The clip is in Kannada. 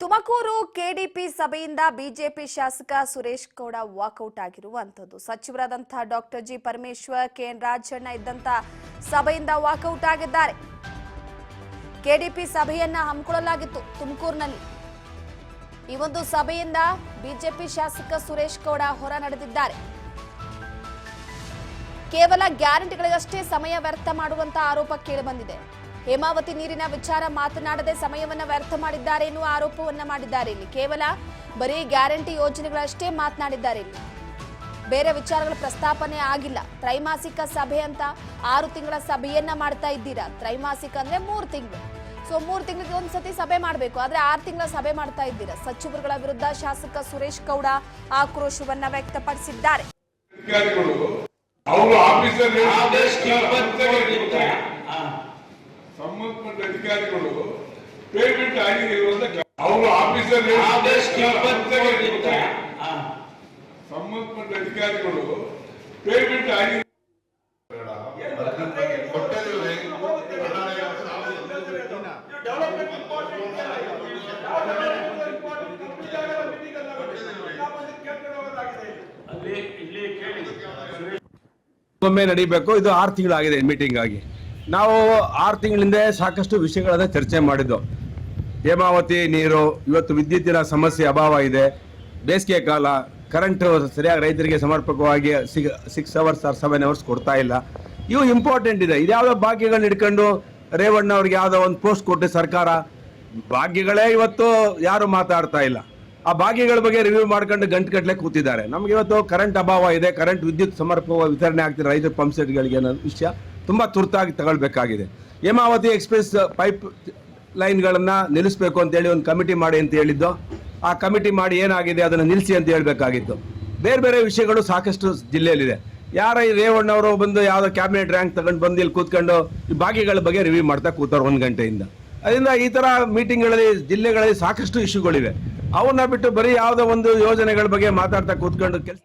ತುಮಕೂರು ಕೆಡಿಪಿ ಸಭೆಯಿಂದ ಬಿಜೆಪಿ ಶಾಸಕ ಸುರೇಶ್ ಗೌಡ ವಾಕೌಟ್ ಆಗಿರುವಂತದ್ದು. ಸಚಿವರಾದಂತಹ doctor G Parameshwar, KN Rajanna ಇದ್ದಂತ ಸಭೆಯಿಂದ ವಾಕೌಟ್ ಆಗಿದ್ದಾರೆ. ಕೆಡಿಪಿ ಸಭೆಯನ್ನ ಹಮ್ಮಿಕೊಳ್ಳಲಾಗಿತ್ತು ತುಮಕೂರಿನಲ್ಲಿ. ಈ ಒಂದು ಸಭೆಯಿಂದ ಬಿಜೆಪಿ ಶಾಸಕ ಸುರೇಶ್ ಗೌಡ ಹೊರ ನಡೆದಿದ್ದಾರೆ. ಕೇವಲ ಗ್ಯಾರಂಟಿಗಳಿಗಷ್ಟೇ ಸಮಯ ವ್ಯರ್ಥ ಮಾಡುವಂತಹ ಆರೋಪ ಕೇಳಿಬಂದಿದೆ. ಹೇಮಾವತಿ ನೀರಿನ ವಿಚಾರ ಮಾತನಾಡದೆ ಸಮಯವನ್ನ ವ್ಯರ್ಥ ಮಾಡಿದ್ದಾರೆ ಎನ್ನುವ ಆರೋಪವನ್ನ ಮಾಡಿದ್ದಾರೆ. ಇಲ್ಲಿ ಕೇವಲ ಬರೀ ಗ್ಯಾರಂಟಿ ಯೋಜನೆಗಳಷ್ಟೇ ಮಾತನಾಡಿದ್ದಾರೆ. ಇಲ್ಲಿ ಬೇರೆ ವಿಚಾರಗಳ ಪ್ರಸ್ತಾಪನೆ ಆಗಿಲ್ಲ. ತ್ರೈಮಾಸಿಕ ಸಭೆ ಅಂತ 6 ತಿಂಗಳ ಸಭೆಯನ್ನ ಮಾಡ್ತಾ ಇದ್ದೀರಾ. ತ್ರೈಮಾಸಿಕ ಅಂದ್ರೆ 3 ತಿಂಗಳು. ಸೊ 3 ತಿಂಗಳಿಗೆ ಒಂದ್ಸತಿ ಸಭೆ ಮಾಡಬೇಕು, ಆದ್ರೆ 6 ತಿಂಗಳ ಸಭೆ ಮಾಡ್ತಾ ಇದ್ದೀರಾ. ಸಚಿವರುಗಳ ವಿರುದ್ಧ ಶಾಸಕ ಸುರೇಶ್ ಗೌಡ ಆಕ್ರೋಶವನ್ನ ವ್ಯಕ್ತಪಡಿಸಿದ್ದಾರೆ. ಸಂಬಂಧಪಟ್ಟ ಅಧಿಕಾರಿಗಳು ಪೇಮೆಂಟ್ ಆಗಿರುವಂತ ಅವರು ಆಫೀಸರ್ ಸಂಬಂಧಪಟ್ಟ ಅಧಿಕಾರಿಗಳು ಪೇಮೆಂಟ್ ಆಗಿ ಒಮ್ಮೆ ನಡೀಬೇಕು. ಇದು 6 ತಿಂಗಳಾಗಿದೆ ಮೀಟಿಂಗ್ ಆಗಿ. ನಾವು 6 ತಿಂಗಳಿಂದ ಸಾಕಷ್ಟು ವಿಷಯಗಳನ್ನ ಚರ್ಚೆ ಮಾಡಿದ್ದು. ಹೇಮಾವತಿ ನೀರು, ಇವತ್ತು ವಿದ್ಯುತ್ತಿನ ಸಮಸ್ಯೆ ಅಭಾವ ಇದೆ, ಬೇಸಿಗೆ ಕಾಲ, ಕರೆಂಟ್ ಸರಿಯಾಗಿ ರೈತರಿಗೆ ಸಮರ್ಪಕವಾಗಿ 6 ಅವರ್ಸ್ ಆರ್ 7 ಅವರ್ಸ್ ಕೊಡ್ತಾ ಇಲ್ಲ. ಇವು ಇಂಪಾರ್ಟೆಂಟ್ ಇದೆ. ಇದ್ಯಾವುದೋ ಭಾಗ್ಯಗಳನ್ನ ಹಿಡ್ಕೊಂಡು ರೇವಣ್ಣ ಅವ್ರಿಗೆ ಯಾವುದೋ ಒಂದು ಪೋಸ್ಟ್ ಕೊಟ್ಟು ಸರ್ಕಾರ, ಭಾಗ್ಯಗಳೇ ಇವತ್ತು ಯಾರು ಮಾತಾಡ್ತಾ ಇಲ್ಲ. ಆ ಭಾಗ್ಯಗಳ ಬಗ್ಗೆ ರಿವ್ಯೂ ಮಾಡ್ಕೊಂಡು ಗಂಟುಗಟ್ಟಲೆ ಕೂತಿದ್ದಾರೆ. ನಮ್ಗೆ ಇವತ್ತು ಕರೆಂಟ್ ಅಭಾವ ಇದೆ, ಕರೆಂಟ್ ವಿದ್ಯುತ್ ಸಮರ್ಪಕವಾಗಿ ವಿತರಣೆ ಆಗ್ತಿದೆ ರೈತರ ಪಂಪ್ ಸೆಟ್ಗಳಿಗೆ ಅನ್ನೋ ವಿಷಯ ತುಂಬಾ ತುರ್ತಾಗಿ ತಗೊಳ್ಬೇಕಾಗಿದೆ. ಹೇಮಾವತಿ ಎಕ್ಸ್ಪ್ರೆಸ್ ಪೈಪ್ ಲೈನ್ಗಳನ್ನ ನಿಲ್ಲಿಸಬೇಕು ಅಂತ ಹೇಳಿ ಒಂದು ಕಮಿಟಿ ಮಾಡಿ ಅಂತ ಹೇಳಿದ್ದು. ಆ ಕಮಿಟಿ ಮಾಡಿ ಏನಾಗಿದೆ ಅದನ್ನು ನಿಲ್ಲಿಸಿ ಅಂತ ಹೇಳ್ಬೇಕಾಗಿತ್ತು. ಬೇರೆ ಬೇರೆ ವಿಷಯಗಳು ಸಾಕಷ್ಟು ಜಿಲ್ಲೆಯಲ್ಲಿದೆ. ಯಾರ ಈ ರೇವಣ್ಣ ಅವರು ಬಂದು ಯಾವುದೋ ಕ್ಯಾಬಿನೆಟ್ ರ್ಯಾಂಕ್ ತಗೊಂಡು ಬಂದು ಇಲ್ಲಿ ಕೂತ್ಕೊಂಡು ಈ ಭಾಗ್ಯಗಳ ಬಗ್ಗೆ ರಿವ್ಯೂ ಮಾಡ್ತಾ ಕೂತಾರೆ 1 ಗಂಟೆಯಿಂದ. ಅದರಿಂದ ಈ ತರ ಮೀಟಿಂಗ್ಗಳಲ್ಲಿ ಜಿಲ್ಲೆಗಳಲ್ಲಿ ಸಾಕಷ್ಟು ಇಶ್ಯೂಗಳಿವೆ. ಅವನ್ನ ಬಿಟ್ಟು ಬರೀ ಯಾವುದೋ ಒಂದು ಯೋಜನೆಗಳ ಬಗ್ಗೆ ಮಾತಾಡ್ತಾ ಕೂತ್ಕೊಂಡು ಕೆಲಸ